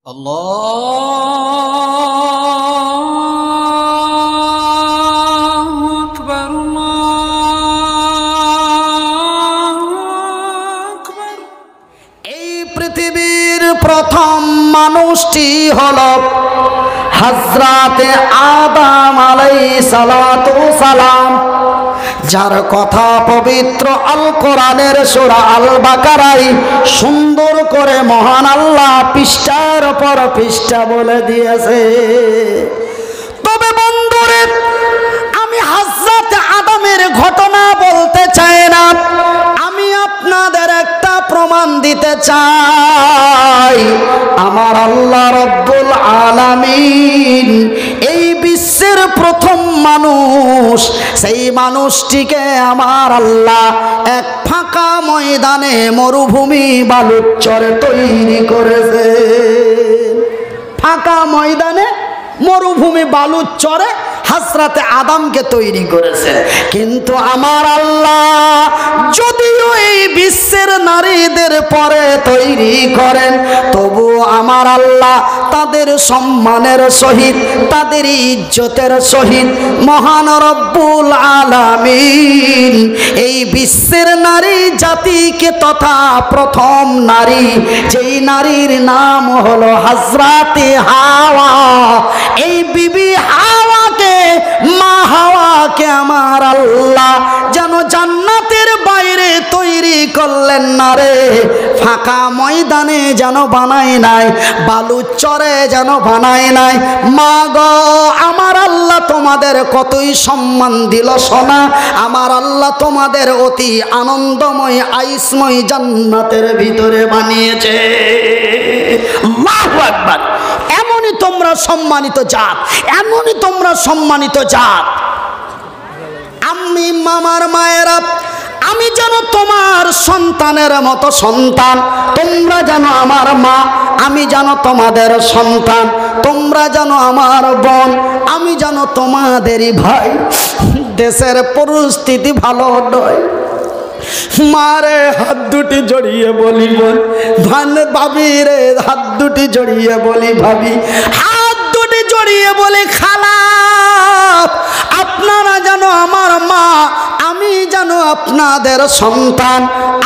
আল্লাহু আকবার, আল্লাহু আকবার। এই পৃথিবীর প্রথম মানুষটি হলো হযরতে আদম আলাইহিস সালাতু সালাম, যার কথা পবিত্র আল কোরআনের সূরা আল বাকারায় সুন্দর করে মহান আল্লাহ পৃষ্ঠার পর পৃষ্ঠা বলে দিয়েছে। তবে বন্ধুরে, আমি হযরত আদমের ঘটনা বলতে চাই না, আমি আপনাদের একটা প্রমাণ দিতে চাই। আমার আল্লাহ রব্বুল আলামিন এই বিশ্বের প্রথম মানুষ, সেই মানুষটিকে আমার আল্লাহ এক ফাঁকা ময়দানে মরুভূমি বালুচরে তৈরি করেছে। ফাঁকা ময়দানে মরুভূমি বালুচরে হযরতে আদমকে তৈরি করেছে। কিন্তু আমার আল্লাহ যদিও এই বিশ্বের নারীদের পরে তৈরি করেন, তবু আমার আল্লাহ তাদের সম্মানের সহিত, তাদের ইজ্জতের সহিত মহান রব্বুল আলামিন এই বিশ্বের নারী জাতিকে তথা প্রথম নারী, যেই নারীর নাম হলো হযরতে হাওয়া, এই বিবি হাওয়াকে, মা হাওয়াকে আমার আল্লাহ যেন জান্নাতের বাইরে তৈরি করলেন না রে, ফাঁকা ময়দানে যেন বানায় নাই, বালুচরে যেন বানায় নাই। মা গো, আমার আল্লাহ তোমাদের কতই সম্মান দিল সোনা, আমার আল্লাহ তোমাদের অতি আনন্দময় আইসময় জান্নাতের ভিতরে বানিয়েছে। আল্লাহু আকবার। এমনই তোমরা সম্মানিত জাত, এমনই তোমরা সম্মানিত জাত। আমি মামার মায়েরা, আমি যেন তোমার সন্তানের মতো সন্তান, তোমরা যেন আমার মা, আমি যেন তোমাদের সন্তান, তোমরা যেন আমার বোন, আমি যেন তোমাদেরই ভাই। দেশের পরিস্থিতি ভালো নয়, মারে হাত দুটি জড়িয়ে বলি বোন, ভান ভাবি রে হাত দুটি জড়িয়ে বলি ভাবি, হাত দুটি জড়িয়ে বলি খালা, আপনারা যেন আমার মা, আমি যেন আপনাদের সন্তান,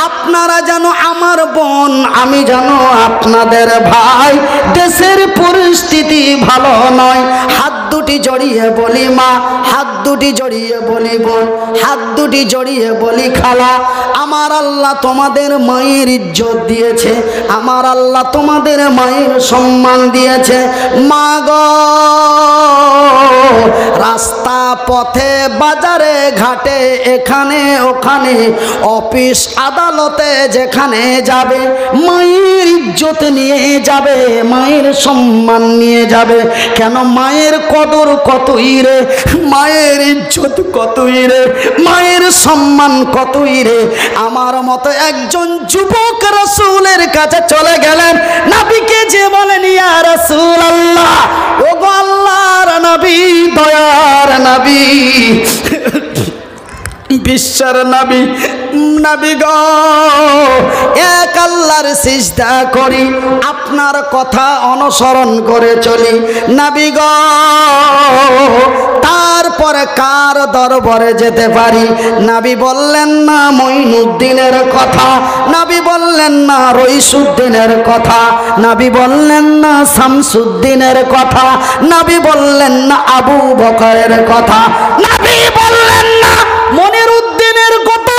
আপনারা যেন আমার বোন, আমি যেন আপনাদের ভাই। দেশের পরিস্থিতি ভালো নয়, হাত দুটি জড়িয়ে বলি মা, হাত দুটি জড়িয়ে বলি বোন, হাত দুটি জড়িয়ে বলি খালা। আমার আল্লাহ তোমাদের মায়ের ইজ্জত দিয়েছে, আমার আল্লাহ তোমাদের মায়ের সম্মান দিয়েছে। মা গো, রাস্তা পথে বাজারে ঘাটে এখানে ওখানে অফিস আদালতে যেখানে যাবে, মায়ের ইজ্জত নিয়ে যাবে, মায়ের সম্মান নিয়ে যাবে। কেন? মায়ের কদর কতই রে, মায়ের ইজ্জত কতই রে, মায়ের সম্মান কতই রে। আমার মতো একজন যুবক রাসূলের কাছে চলে গেলেন, নবীকে যে বলেন ইয়া রাসূলুল্লাহ, ওগো আল্লাহর নবী, দয়ার নবী, বিশ্বের নবী, নবী গো, এক আল্লাহর সিজদা করি, আপনার কথা অনুসরণ করে চলি। নবী গো, তারপরে কার দরবারে যেতে পারি? নবী বললেন না মঈনুদ্দিনের কথা, নবী বললেন না রইসুদ্দিনের কথা, নবী বললেন না শামসুদ্দিনের কথা, নবী বললেন না আবু বকরের কথা, নবী বললেন না মনিরুদ্দিনের কথা।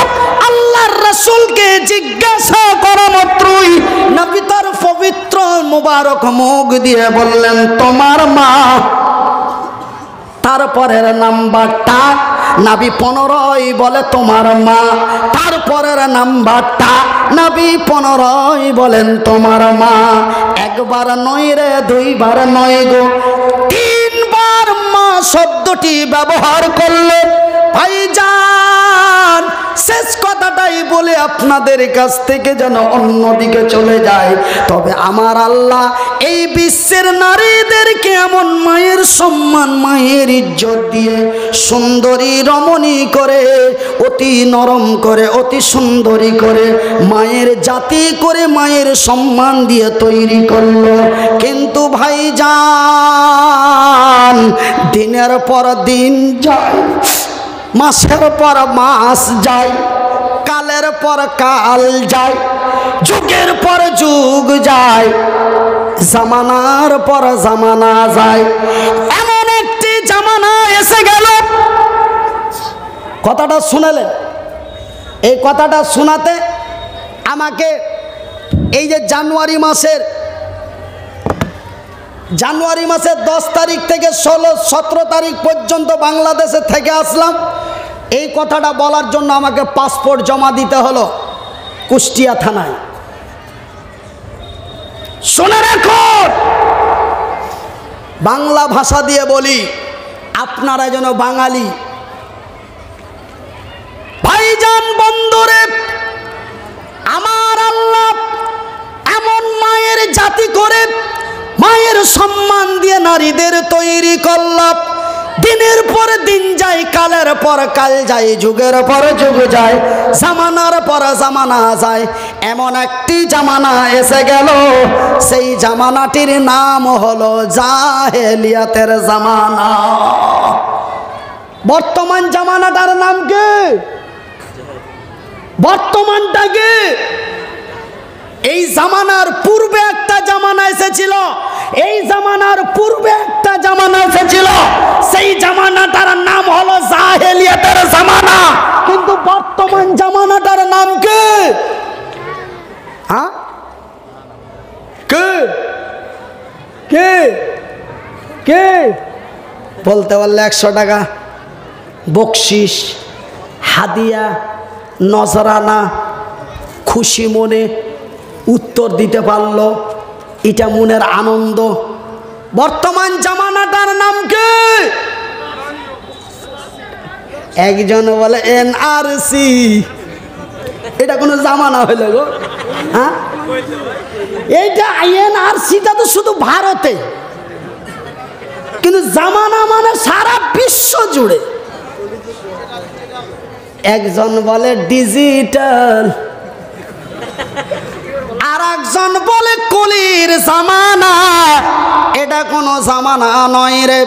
আল্লাহর রাসূলকে জিজ্ঞাসা করা মাত্রই নবী তার পবিত্র মুবারক মুখ দিয়ে বললেন তোমার মা। তারপরের নাম্বারটা নবী 15ই বলে তোমার মা, তারপরের নাম্বারটা নবী 15ই বলেন তোমার মা। একবার নয় রে, দুইবার নয় গো, 3 বার মা শব্দটি ব্যবহার করলে। ভাইজান, শেষ কথাটাই বলে আপনাদের কাছ থেকে যেন অন্যদিকে চলে যায়। তবে আমার আল্লাহ এই বিশ্বের নারীদেরকে এমন মায়ের সম্মান, মায়ের ইজ্জত দিয়ে সুন্দরী রমণী করে, অতি নরম করে, অতি সুন্দরী করে, মায়ের জাতি করে, মায়ের সম্মান দিয়ে তৈরি করলো। কিন্তু যান, দিনের পর দিন যায়, মাসের পর মাস যায়, কালের পর কাল যায়, যুগের পর যুগ যায়, জামানার পর জামানা যায়। এমন একটি জামানা এসে গেল। কথাটা শুনালেন? এই কথাটা শোনাতে আমাকে এই যে জানুয়ারি মাসের 10 তারিখ থেকে 17 তারিখ পর্যন্ত বাংলাদেশে থেকে আসলাম। এই কথাটা বলার জন্য আমাকে পাসপোর্ট জমা দিতে হলো কুষ্টিয়া থানায়। শুনে রাখুন, বাংলা ভাষা দিয়ে বলি, আপনারা যেন বাঙালি ভাইজান বন্ধুরে, আমার আল্লাহ এমন মায়ের জাতি করে মায়ের সম্মান দিয়ে নারীদের তৈরি করলাম। দিনের পর দিন যায়, কালের পর কাল যায়, যুগের পর যুগ যায়, জামানার পর জামানা যায়। এমন একটি জামানা এসে গেল, সেই জামানাটির নাম হলো জাহেলিয়াতের জামানা। বর্তমান জামানাটার নাম কি? বর্তমানটা কি? এই জামানার পূর্বে একটা জামানা এসেছিল, এই জামানার পূর্বে একটা জামানা এসেছিল, সেই জামানাটার নাম হলো জাহেলিয়াতের জামানা। কিন্তু বর্তমান জামানাটার নাম কি? হ্যাঁ, কে কে কে বলতে পারলে 100 টাকা বকশিস, হাদিয়া, নজরানা, খুশি মনে উত্তর দিতে পারলো, এটা মনের আনন্দ। বর্তমান জামানাটার নাম কি? একজন বলে এনআরসি। এটা কোনো জামানা হইল গো? হ্যাঁ, এইটা এনআরসিটা তো শুধু ভারতে, কিন্তু জামানা মানে সারা বিশ্ব জুড়ে। একজন বলে ডিজিটাল, আর একজন বলে কলির জামানা। এটা কোনো জামানা নয় রে,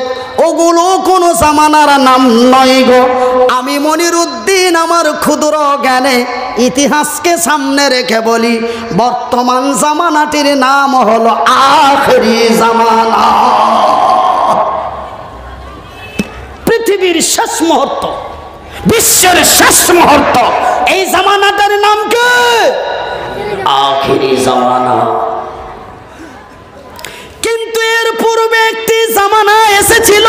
ওগুলো কোনো জামানার নাম নয় গো। আমি মনিরুদ্দিন আমার ক্ষুদ্র জ্ঞানে ইতিহাসকে সামনে রেখে বলি, বর্তমান জামানাটির নাম হলো আখেরি জামানা। পৃথিবীর শেষ মুহূর্ত, বিশ্বের শেষ মুহূর্ত, এই জামানাটার নাম কি? আখেরি জামানা। কিন্তু এর পূর্বে একটি জামানা এসেছিল,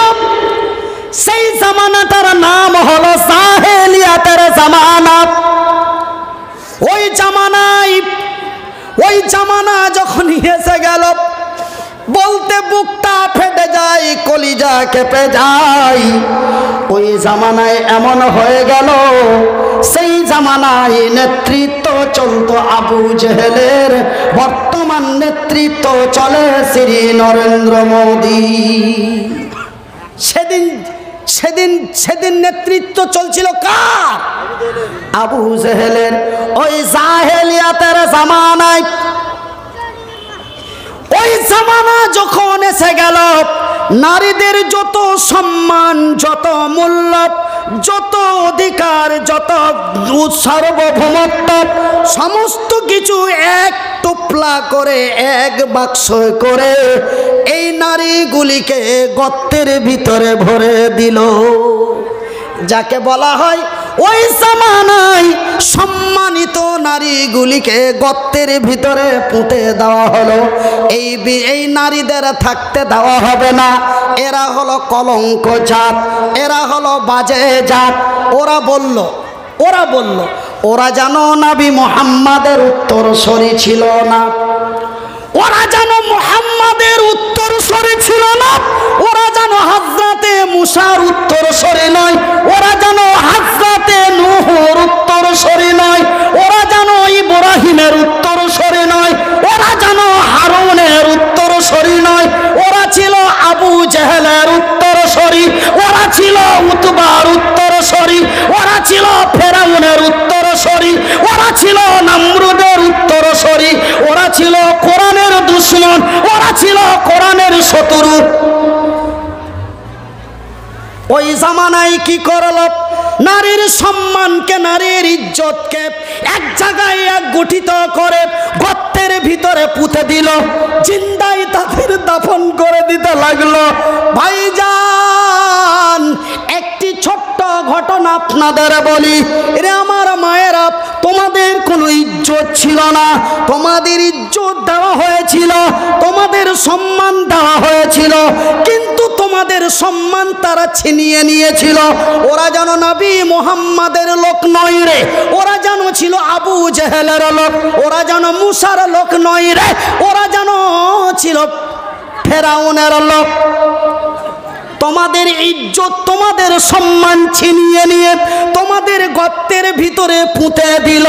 সেই জামানাটার নাম হলো জাহেলিয়াতের জামানা। ওই জামানা যখন এসে গেল, বলতে বুকটা ফেটে যায়, কলিজা কেঁপে যায়। ওই জামানায় এমন হয়ে গেল, সেই জামানায় নেতৃত্ব চলতো আবু জেহেলের, বর্তমান নেতৃত্ব চলে শ্রী নরেন্দ্র মোদী। সেদিন নেতৃত্ব চলছিল কার? আবু জেহেলের। ওই জাহেলিয়াতের জামানায়, ওই জামানা যখন এসে গেল, নারীদের যত সম্মান, যত মূল্য, যত অধিকার, যত সার্বভৌমত্ব, সমস্ত কিছু এক টুপলা করে, এক বাক্স করে এই নারীগুলিকে গর্তের ভিতরে ভরে দিল। যাকে বলা হয় ওই জামানায় সম্মানিত নারীগুলিকে গর্তের ভিতরে পুঁতে দেওয়া হলো। এই নারীদের থাকতে দেওয়া হবে না, এরা হলো কলঙ্ক জাত, এরা হলো বাজে জাত। ওরা বলল ওরা যেন নবী মুহাম্মাদের উত্তরসূরি ছিল না, ওরা যেন মুহাম্মাদের উত্তরসূরি ছিল না, ওরা যেন হযরতে মুসার উত্তরসূরি নয়, ওরা যেন হযরতে নূহের উত্তরসূরি নয়, ওরা যেন ইব্রাহিমের উত্তরসূরি নয়, ওরা যেন হারুনের উত্তরসূরি নয়, ওরা ছিল আবু জেহেলের উত্তরসূরি, ওরা ছিল উতবার উত্তরসূরি, ওরা ছিল ফেরাউনের উত্তরসূরি, ওরা ছিল নমরুদের উত্তরসূরি, ওরা ছিল কোরআনের দুশমন, ওরা ছিল কোরআনের শত্রু। ওই জামানায় কি করল, নারীর সম্মানকে, নারীর ইজ্জতকে এক জায়গায় এক গঠিত করে গর্তের ভিতরে পুঁতে দিল, জিন্দাই তাদের দাফন করে দিতে লাগলো। ভাইজান, একটি ছোট্ট ঘটনা আপনাদের বলি। রে আমার মায়েরা, তোমাদের কোনো ইজ্জত ছিল না, তোমাদের ইজ্জত দেওয়া হয়েছিল, তোমাদের সম্মান দেওয়া হয়েছিল, কিন্তু তোমাদের সম্মান তারা ছিনিয়ে নিয়েছিল। ওরা যেন নবী মুহাম্মাদের লোক নয় রে, ওরা যেন ছিল আবু জেহেলের লোক, ওরা যেন মুসার লোক নয় রে, ওরা যেন ছিল ফেরাউনের লোক। তোমাদের ইজ্জত, তোমাদের সম্মান ছিনিয়ে নিয়ে তোমাদের গর্তের ভিতরে পুঁতে দিল।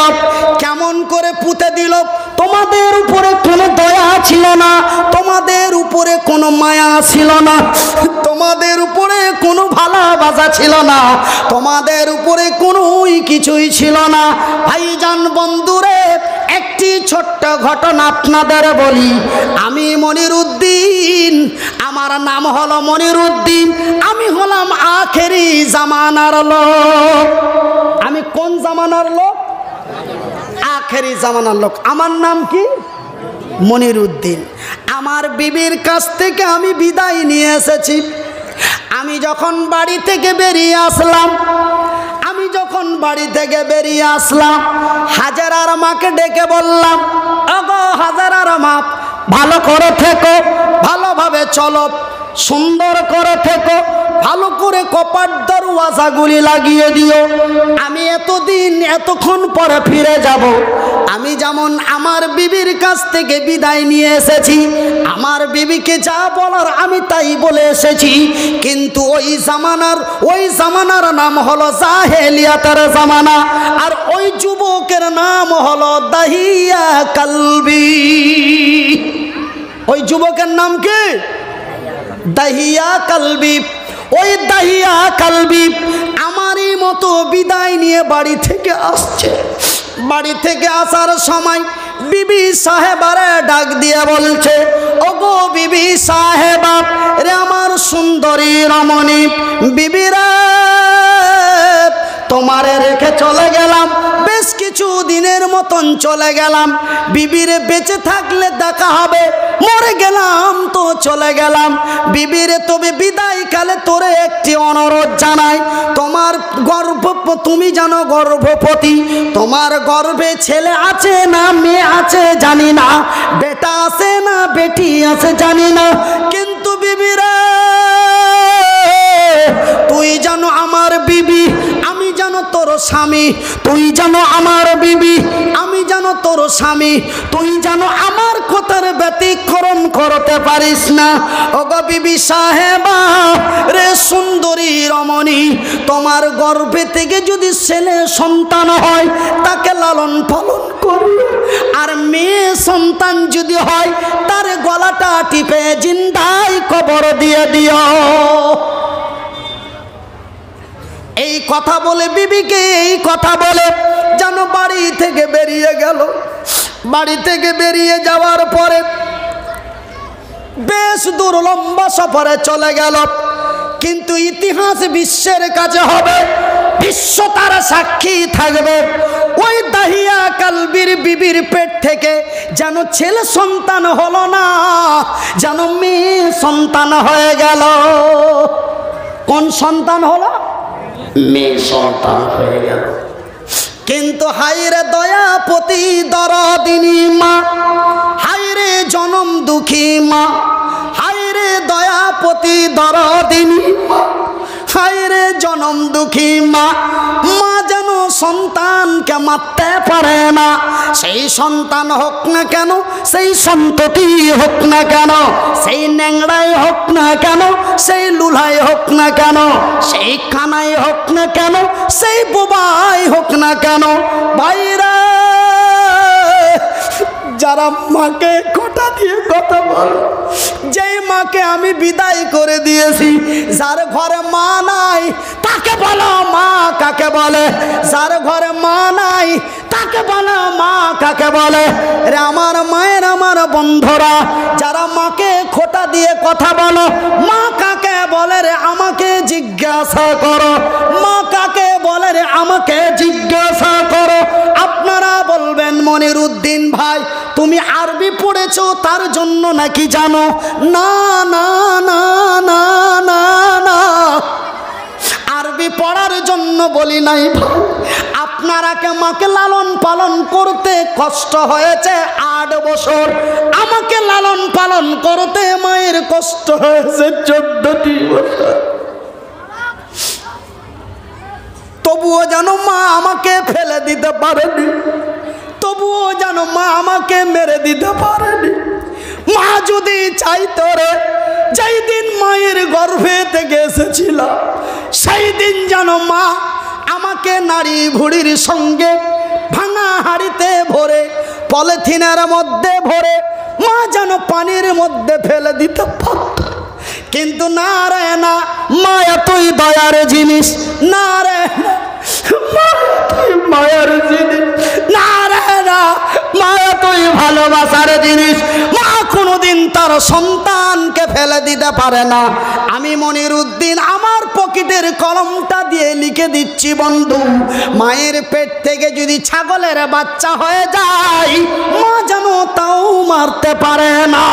কেমন করে পুঁতে দিল? তোমাদের উপরে কোনো দয়া ছিল না, তোমাদের উপরে কোনো মায়া ছিল না, তোমাদের উপরে কোনো ভালোবাসা ছিল না, তোমাদের উপরে কোনো কিছুই ছিল না। ভাইজান বন্ধুরে, একটি ছোট্ট ঘটনা আপনাদের বলি। আমি মনিরুদ্দিন, আমার নাম হলো মনিরুদ্দিন, আমি হলাম আখেরি জামানার লোক। আমি কোন জামানার লোক? আখেরি জামানার লোক। আমার নাম কি? মনিরুদ্দিন। আমার বিবির কাছ থেকে আমি বিদায় নিয়ে এসেছি। আমি যখন বাড়ি থেকে বেরিয়ে আসলাম, হাজারার মাকে ডেকে বললাম, ওগো হাজারার মা, ভালো করে থেকো, ভালোভাবে চলো, সুন্দর করে থেকো, ভালো করে কপাট দরওয়াজাগুলি লাগিয়ে দিও। আমি এতক্ষণ পরে ফিরে যাব। আমি যেমন আমার বিবির কাছ থেকে বিদায় নিয়ে এসেছি, আমার বিবিকে যা বলার আমি তাই বলে এসেছি, কিন্তু ওই জামানার নাম হলো জাহেলিয়াতের জামানা, আর ওই যুবকের নাম হলো দাহিয়া কালবি। ওই যুবকের নাম কি? দাহিয়া কালবি। ওই দাহিয়া কালবি আমারই মতো বিদায় নিয়ে বাড়ি থেকে আসছে। বাড়ি থেকে আসার সময় বিবি সাহেবারে ডাক দিয়ে বলছে, ওগো বিবি সাহেবা রে, আমার সুন্দরী রমণী বিবিরা, তোমারে রেখে চলে গেলাম, বেশ কিছু দিনের মতন চলে গেলাম। বিবিরে বেঁচে থাকলে দেখা হবে, মরে গেলাম তো চলে গেলাম। বিবিরে তবে বিদায় কালে তোরে একটি অনুরোধ জানাই, তোমার তুমি জানো গর্ভবতী, তোমার গর্ভে ছেলে আছে না মেয়ে আছে জানি না, বেটা আছে না বেটি আছে জানি না, কিন্তু বিবিরা তুই জানো আমার বিবি, আমি জানো তোর স্বামী, তুই জানো আমার বিবি, আমি জানো তোর স্বামী, তুই জানো আমার কথার ব্যতিক্রম করতে পারিস না। ওগো বিবি সাহেবা রে, সুন্দরী রমণী, তোমার গর্ভে থেকে যদি ছেলে সন্তান হয় তাকে লালন পালন করো, আর মেয়ে সন্তান যদি হয় তার গলাটা টিপে জিন্দাই কবর দিয়ে দিও। এই কথা বলে বিবিকে এই কথা বলে যেন বাড়ি থেকে বেরিয়ে গেল। বাড়ি থেকে বেরিয়ে যাওয়ার পরে বেশ দূর লম্বা সফরে চলে গেল, কিন্তু ইতিহাস বিশ্বের কাছে হবে, বিশ্ব তার সাক্ষী থাকবে। ওই দাহিয়া কালবির বিবির পেট থেকে যেন ছেলে সন্তান হলো না, যেন মেয়ে সন্তান হয়ে গেল। কোন সন্তান হলো? মেয়ে সন্তান হয়ে গেল। কিন্তু হায়রে দয়াপতি দরদিনী মা, হায়রে জনম দুঃখী মা, হায়রে দয়াপতি দরদিনী মা, হায়রে জনম দুঃখী মা, মা যেন সন্তানকে মারতে পারে না। সেই সন্তান হোক না কেন, সেই সন্ততি হোক না কেন, সেই ন্যাংড়াই হোক না কেন, সেই লুলাই হোক না কেন, সেই কানাই হোক না কেন, সেই বোবাই হোক না কেন, ভাইরা যারা মাকে কথা দিয়ে কথা বলো, যেই মাকে আমি বিদায় করে দিয়েছি, যার ঘরে মা নাই তাকে বলো মা কাকে বলে, যার ঘরে মা নাই তাকে কাকে বলে মা কাকে বলে? রে আমার মায়ের আমার বন্ধুরা, যারা মাকে খোঁটা দিয়ে কথা বলো, মা কাকে বলে রে আমাকে জিজ্ঞাসা করো। মা কাকে বলে রে আমাকে জিজ্ঞাসা করো। আপনারা বলবেন মনিরুদ্দিন ভাই তুমি আরবি পড়েছো তার জন্য নাকি জানো? না না না না না না, আরবি পড়ার জন্য বলি নাই। আপনারাকে মাকে লালন পালন করতে কষ্ট হয়েছে 8 বছর, আমাকে লালন পালন করতে মায়ের কষ্ট হয়েছে 14টি বছর। তবুও যেন মা আমাকে ফেলে দিতে পারেনি, তবুও যেন মা আমাকে মেরে দিতে পারেনি। মা যদি চাইতো রে, যেই দিন মায়ের গর্ভে থেকে এসেছিলাম সেই দিন যেন মা আমাকে নারী ভুড়ির সঙ্গে ভাঙা হাড়িতে ভরে, পলিথিনের মধ্যে ভরে মা যেন পানির মধ্যে ফেলে দিতে পারত। কিন্তু না রে না, মা এতই দয়ার জিনিস। না রে মা এতই মায়ের জিনিস। না রে না, মা এতই ভালোবাসার জিনিস। মা কোনোদিন তার সন্তানকে ফেলে দিতে পারে না। আমি মনিরুদ্দিন আমার পকেটের কলমটা দিয়ে লিখে দিচ্ছি বন্ধু, মায়ের পেট থেকে যদি ছাগলের বাচ্চা হয়ে যায় মা যেন তাও মারতে পারে না।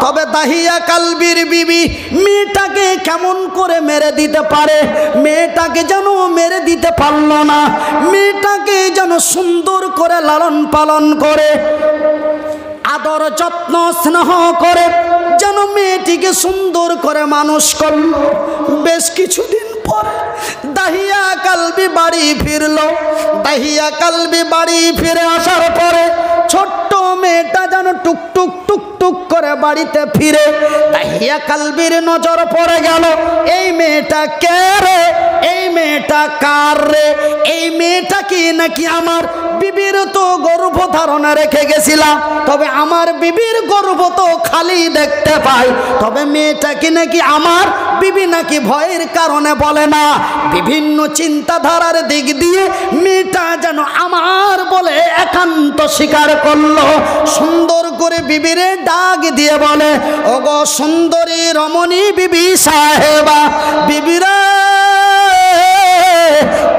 তবে দাহিয়া কালবির বিবি মেয়েটাকে কেমন করে মেরে দিতে পারে? মেয়েটাকে যেন মেরে দিতে পারলো না, মেয়েটাকে যেন সুন্দর করে লালন পালন করে, আদর যত্ন স্নেহ করে যেন মেয়েটিকে সুন্দর করে মানুষ করল। বেশ কিছুদিন পরে দাহিয়া কালবি বাড়ি ফিরলো। দাহিয়া কালবি বাড়ি ফিরে আসার পরে ছোট্ট মেয়েটা যেন টুকটুক টুকটুক করে বাড়িতে ফিরে। দাহিয়া কালবির নজর পড়ে গেল, এই মেয়েটা কে রে, এই মেয়েটা কার রে? এই মেয়েটা কি নাকি আমার বিবির তো গর্ভধারণা রেখে গেছিলাম, তবে আমার বিবির গর্ভ তো খালি দেখতে পাই, তবে মেয়েটা কি নাকি আমার বিবি নাকি ভয়ের কারণে বলে না। বিভিন্ন চিন্তাধারার দিক দিয়ে মেয়েটা যেন আমার বলে একান্ত স্বীকার করলো। সুন্দর করে বিবিরে ডাক দিয়ে বলে, ওগো সুন্দরী রমণী বিবি সাহেবা, বিবিরা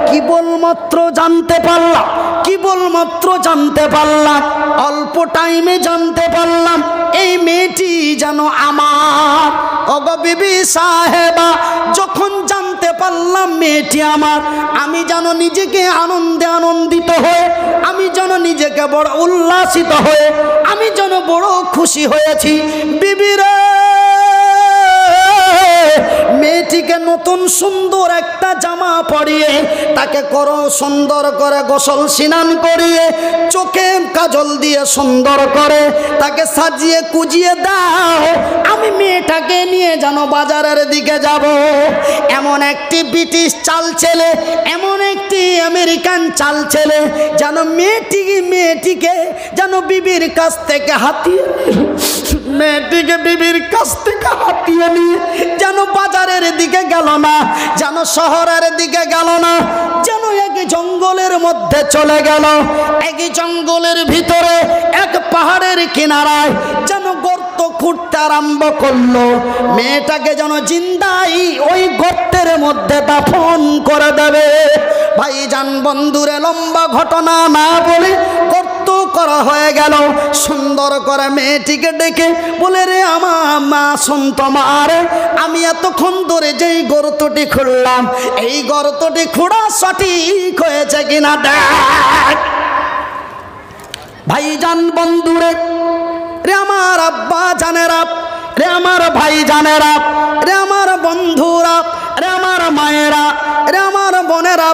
কেবলমাত্র জানতে পারলাম, কেবলমাত্র জানতে পারলাম, অল্প টাইমে জানতে পারলাম এই মেয়েটি যেন আমার। ওগো বিবি সাহেবা, যখন জানতে পারলাম মেয়েটি আমার, আমি যেন নিজেকে আনন্দে আনন্দিত হয়ে, আমি যেন নিজেকে বড় উল্লাসিত হয়ে, আমি যেন বড় খুশি হয়েছি। বিবিরা মেয়েটিকে নতুন সুন্দর একটা জামা পরিয়ে, তাকে করো সুন্দর করে গোসল স্নান করিয়ে, চোখে কাজল দিয়ে সুন্দর করে তাকে সাজিয়ে কুজিয়ে দাও। আমি মেয়েটাকে নিয়ে যেন বাজারের দিকে যাব। এমন একটি ব্রিটিশ চাল ছেলে, এমন একটি আমেরিকান চাল ছেলে যেন মেয়েটিকে যেন বিবির কাছ থেকে হাতিয়ে, মেয়েটিকে বিবির কাছ থেকে হাতিয়ে নিয়ে যেন বাজারের দিকে গেল না, যেন শহরের দিকে গেল না, যেন এক জঙ্গলের মধ্যে চলে গেল। এক জঙ্গলের ভিতরে এক পাহাড়ের কিনারায় যেন গর্ত খুঁড়তে আরম্ভ করলো। মেয়েটাকে যেন জিন্দাই ওই গর্তের মধ্যে দাফন করে দেবে। ভাইজান বন্ধুরে লম্বা ঘটনা না বলে গর্ত করা হয়ে গেল। সুন্দর করে মেয়েটিকে ডেকে বলে, রে আমার মা শুন, তোমার আমি এতক্ষণ ধরে যেই গর্তটি খুঁড়লাম, এই গর্তটি খোঁড়া সঠিক হয়েছে কিনা দেখ। ভাইজান বন্ধুরে, রে আমার আব্বা জানেরা, রে আমার ভাই জানেরা, রে আমার বন্ধুরা, রে আমার মায়েরা, রে আমার বোনেরা,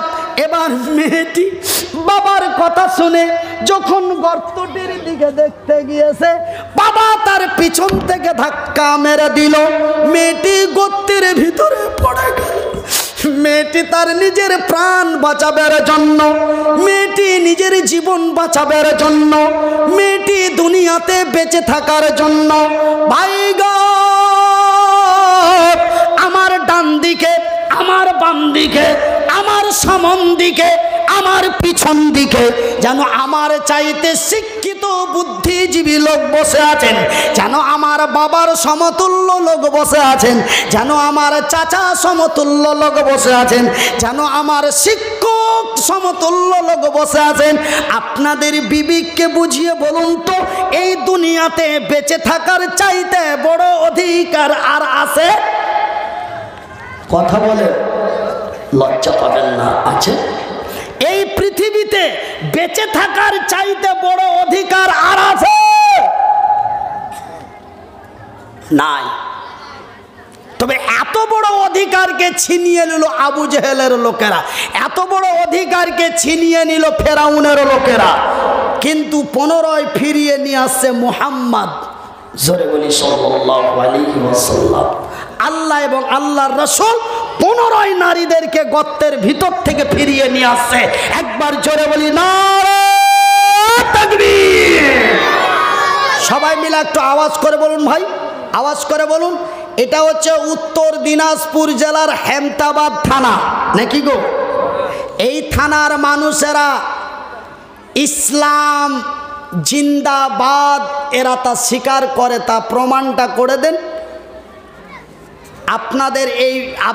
এবার মেয়েটি বাবার কথা শুনে যখন গর্তটির দিকে দেখতে গিয়েছে, বাবা তার পিছন থেকে ধাক্কা মেরে দিল। মেয়েটি গর্তের ভিতরে পড়ে গেল। মেয়েটি তার নিজের প্রাণ বাঁচাবার জন্য, মেয়েটি নিজের জীবন বাঁচাবার জন্য, মেয়েটি দুনিয়াতে বেঁচে থাকার জন্য, ভাই গো আমার ডান দিকে, আমার বাম দিকে, আমার সামন দিকে, আমার পিছন দিকে যেন আমার চাইতে শিক্ষিত বুদ্ধিজীবী লোক বসে আছেন, যেন আমার বাবার সমতুল্য লোক বসে আছেন, যেন আমার চাচা সমতুল্য লোক বসে আছেন, যেন আমার শিক্ষক সমতুল্য লোক বসে আছেন। আপনাদের বিবেককে বুঝিয়ে বলুন তো, এই দুনিয়াতে বেঁচে থাকার চাইতে বড় অধিকার আর আছে? কথা বলে লজ্জা পাবেন না, আছে? এই পৃথিবীতে বেঁচে থাকার চাইতে বড় অধিকার আর আছে? নাই। তবে এত বড় অধিকারকে ছিনিয়ে নিল আবু জেহেলের লোকেরা, এত বড় অধিকারকে ছিনিয়ে নিল ফেরাউনের লোকেরা, কিন্তু 15 ফিরিয়ে নিয়ে আসছে মুহাম্মদ। জোরে বলি সাল্লাল্লাহু আলাইহি ওয়াসাল্লাম। আল্লাহ এবং আল্লাহর রাসূল 15 নারীদেরকে গর্তের ভিতর থেকে ফিরিয়ে নিয়ে আসছে। একবার জোরে বলি নারে তাকবীর। সবাই মিলে একটু আওয়াজ করে বলুন ভাই, আওয়াজ করে বলুন। এটা হচ্ছে উত্তর দিনাজপুর জেলার হেমতাবাদ থানা, নাকি গো? এই থানার মানুষেরা ইসলাম জিন্দাবাদ এরা তা স্বীকার করে, তা প্রমাণটা করে দেন।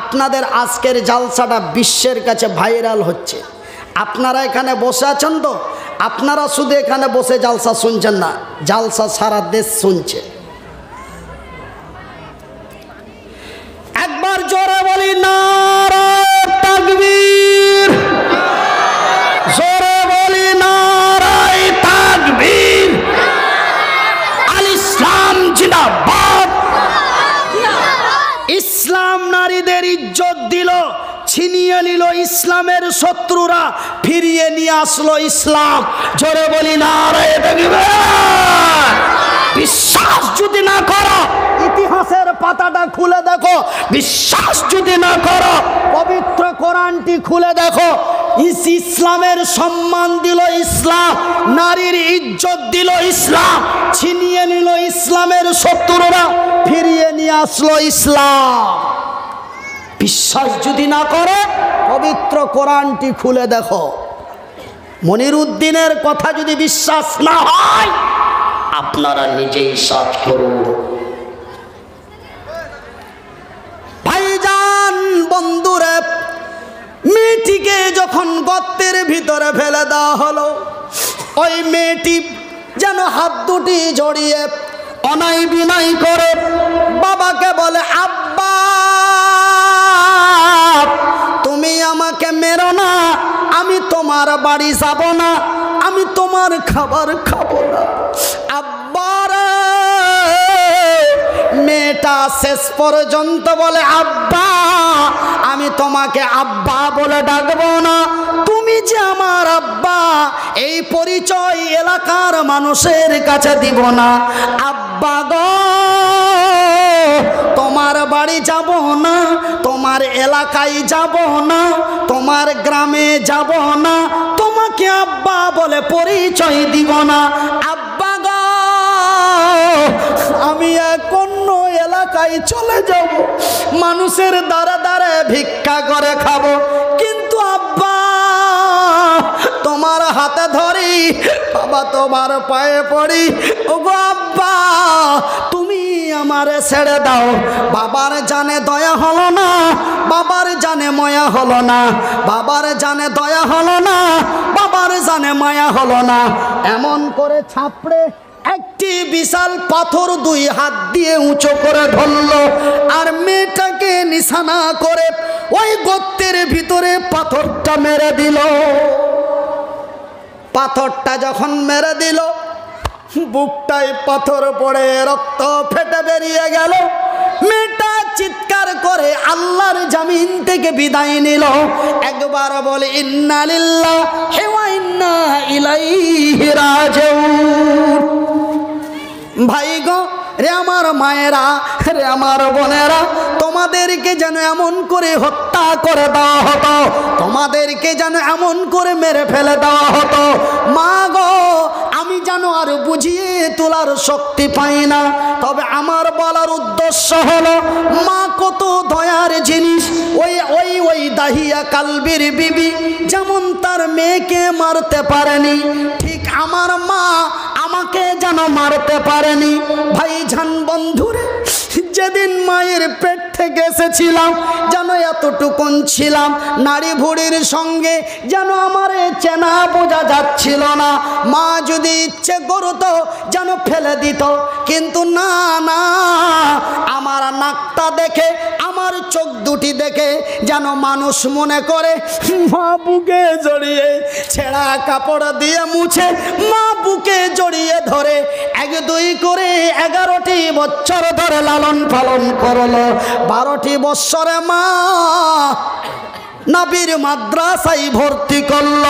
আপনাদের আজকের জালসাটা বিশ্বের কাছে ভাইরাল হচ্ছে। আপনারা এখানে বসে আছেন তো, আপনারা শুধু এখানে বসে জালসা শুনছেন না, জালসা সারা দেশ শুনছে। একবার জোরে বলি নারে তাকবীর, জোরে বলি নারে তাকবীর। আল ইসলাম জিন্দাবাদ। ইসলাম নারীদের ইজ্জত দিল, ছিনিয়ে নিল ইসলামের শত্রুরা, ফিরিয়ে নিয়ে আসলো ইসলাম। জোরে বলি নারে তাকবীর। বিশ্বাস যদি না করো, ইতিহাসের পাতাটা খুলে দেখো। বিশ্বাস যদি না করো, পবিত্র কোরআনটি খুলে দেখো। ইসলামের সম্মান দিল ইসলাম, নারীর ইজ্জত দিল ইসলাম, ছিনিয়ে নিল ইসলামের শত্রুরা, ফিরিয়ে নিয়ে আসলো ইসলাম। বিশ্বাস যদি না করো, পবিত্র কোরআনটি খুলে দেখো। মনিরুদ্দিনের কথা যদি বিশ্বাস না হয়, আপনারা নিজেই সার্চ করুন। ভাইজান বন্ধুরে, মেয়েটিকে যখন গর্তের ভিতরে ফেলে দেওয়া হলো, ওই মেয়েটি যেন হাত দুটি জড়িয়ে অনাই বিনয় করে বাবাকে বলে, আব্বা তুমি আমাকে মেরো না, আমি তোমার বাড়ি যাব না, আমি তোমার খাবার খাবো না। আব্বারে, মেয়েটা শেষ পর্যন্ত বলে, আব্বা আমি তোমাকে আব্বা বলে ডাকবো না, তুমি যে আমার আব্বা এই পরিচয় এলাকার মানুষের কাছে দিব না। আব্বা গো, তোমার বাড়ি যাব না, তোমার এলাকায় যাব না, তোমার গ্রামে যাব না, তোমাকে আব্বা বলে পরিচয় দিব না। আব্বা গো, আমি এক অন্য এলাকায় চলে যাব, মানুষের দ্বারে দ্বারে ভিক্ষা করে খাবো, কিন্তু আব্বা তোমার হাতে ধরি, বাবা তোমার পায়ে পড়ি, ওগো আব্বা তুমি আমারে ছেড়ে দাও। বাবার জানে দয়া হলো না, বাবার জানে মায়া হলো না, বাবার জানে দয়া হলো না, বাবার জানে মায়া হলো না। এমন করে ছাপড়ে একটি বিশাল পাথর 2 হাত দিয়ে উঁচু করে ধরলো, আর মেয়েটাকে নিশানা করে ওই গর্তের ভিতরে পাথরটা মেরে দিল। পাথরটা যখন মেরে দিল, বুকটায় পাথর পড়ে রক্ত ফেটে বেরিয়ে গেল। মেয়েটা চিৎকার করে আল্লাহর জমিন থেকে বিদায় নিল। একবার বলে ইন্না লিল্লাহি ওয়া ইন্না ইলাইহি রাজিউন। ভাই গো, রে আমার মায়েরা, রে আমার বোনেরা, তোমাদেরকে যেন এমন করে হত্যা করে দেওয়া হতো, তোমাদেরকে যেন এমন করে মেরে ফেলে দেওয়া হতো। মা গো, আমি যেন আর বুঝিয়ে তোলার শক্তি পাই না, তবে আমার বলার উদ্দেশ্য হলো, মা কত দয়ার জিনিস। ওই দাহিয়া কালবির বিবি যেমন তার মেয়েকে মারতে পারেনি, ঠিক আমার মা আমাকে যেন মারতে পারেনি। ভাইজান বন্ধুরে, যেদিন মায়ের পেট থেকে এসেছিলাম যেন এতটুকুন ছিলাম, নারী ভুড়ির সঙ্গে যেন আমার চেনা বোঝা যাচ্ছিল না। মা যদি ইচ্ছে করতো যেন ফেলে দিত, কিন্তু না না, আমার নাকটা দেখে আমার চোখ দুটি দেখে যেন মানুষ মনে করে মা বুকে জড়িয়ে ছেঁড়া কাপড় দিয়ে মুছে মা বুকে জড়িয়ে ধরে 1-2 করে 11টি বছর ধরে লালন পালন করলো। 12টি বছরে মা নবীর মাদ্রাসায় ভর্তি করল।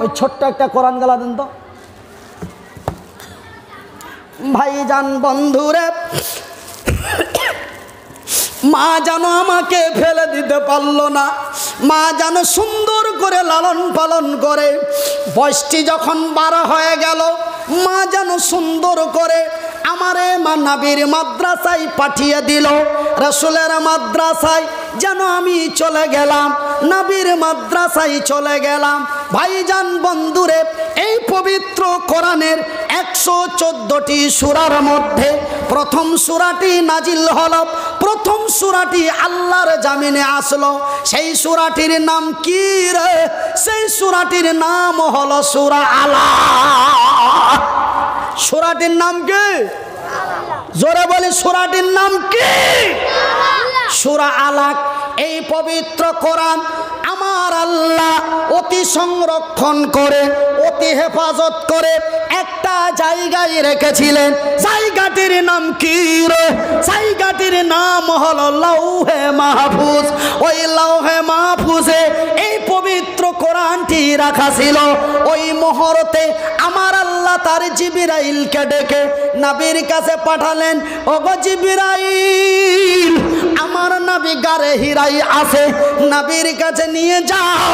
ওই ছোট্ট একটা কোরআন গালা দেন তো ভাইজান বন্ধুরে। মা যেন আমাকে ফেলে দিতে পারলো না, মা যেন সুন্দর করে লালন পালন করে। বয়সটি যখন 12 হয়ে গেল, মা যেন সুন্দর করে আমারে মা নবীর মাদ্রাসায় পাঠিয়ে দিল। রাসূলের মাদ্রাসায় যেন আমি চলে গেলাম, নবীর মাদ্রাসায় চলে গেলাম। ভাইজান বন্ধুরে, এই পবিত্র কোরআনের 114টি সূরার মধ্যে প্রথম সূরাটি নাজিল হলো, প্রথম সূরাটি আল্লাহর জামিনে আসলো। সেই সূরাটির নাম কি রে? সেই সূরাটির নাম হলো সূরা আলাক। সূরাটির নাম কি? জোরে বলি, সূরাটির নাম কি? সূরা আলাক। এই পবিত্র কোরআন আমার আল্লাহ অতি সংরক্ষণ করে, অতি হেফাজত করে একটা জায়গায় রেখেছিলেন। জায়গাটির নাম কি রে? জায়গাটির নাম হলো লাউহে মাহফুজ। ওই লাউহে মাহফুজে এই পবিত্র কোরআনটি রাখা ছিল। ওই মুহূর্তে আমার আল্লাহ তার জিবরাইলকে ডেকে নবীর কাছে পাঠালেন, ওগো জিবরাইল, আমার নবী গারে হিরাই আছে, নবীর কাছে নিয়ে যাও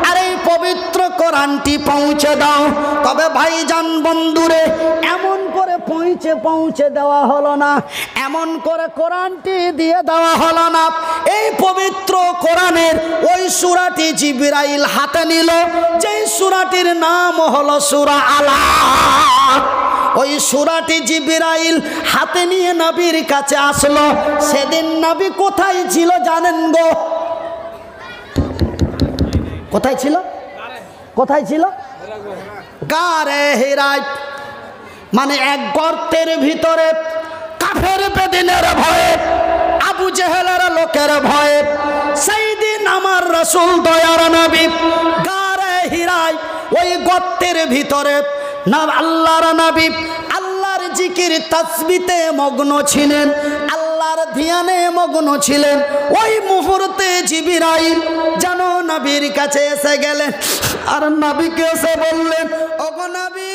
আর এই পবিত্র কোরআনটি পৌঁছে দাও। তবে ভাইজান বন্ধুরে, এমন করে পৌঁছে দেওয়া হলো না, এমন করে কোরআনটি দিয়ে দেওয়া হলো না। এই পবিত্র কোরআনের ওই সূরাটি জিবরাইল হাতে নিল, যেই সূরাটির নাম হলো সূরা আলাক। ওই সূরাটি জিবরাইল হাতে নিয়ে নবীর কাছে আসলো। সেদিন নবী কোথায় ছিল জানেন গো? কোথায় ছিল? কোথায় ছিল? গারে হিরায়, মানে এক গর্তের ভিতরে, কাফের বেদিনের ভয়ে, আবু জেহেলের লোকের ভয়ে। সেই দিন আমার রাসূল দয়ার নবী গারে হিরায় ওই গর্তের ভিতরে না আল্লাহর নবী আল্লাহর জিকির তাসবিতে মগ্ন ছিলেন, আল্লাহর ধ্যানে মগ্ন ছিলেন। ওই মুহূর্তে জিবরাইল যেন নবীর কাছে এসে গেলেন আর নবীকে এসে বললেন, ওগো নবী,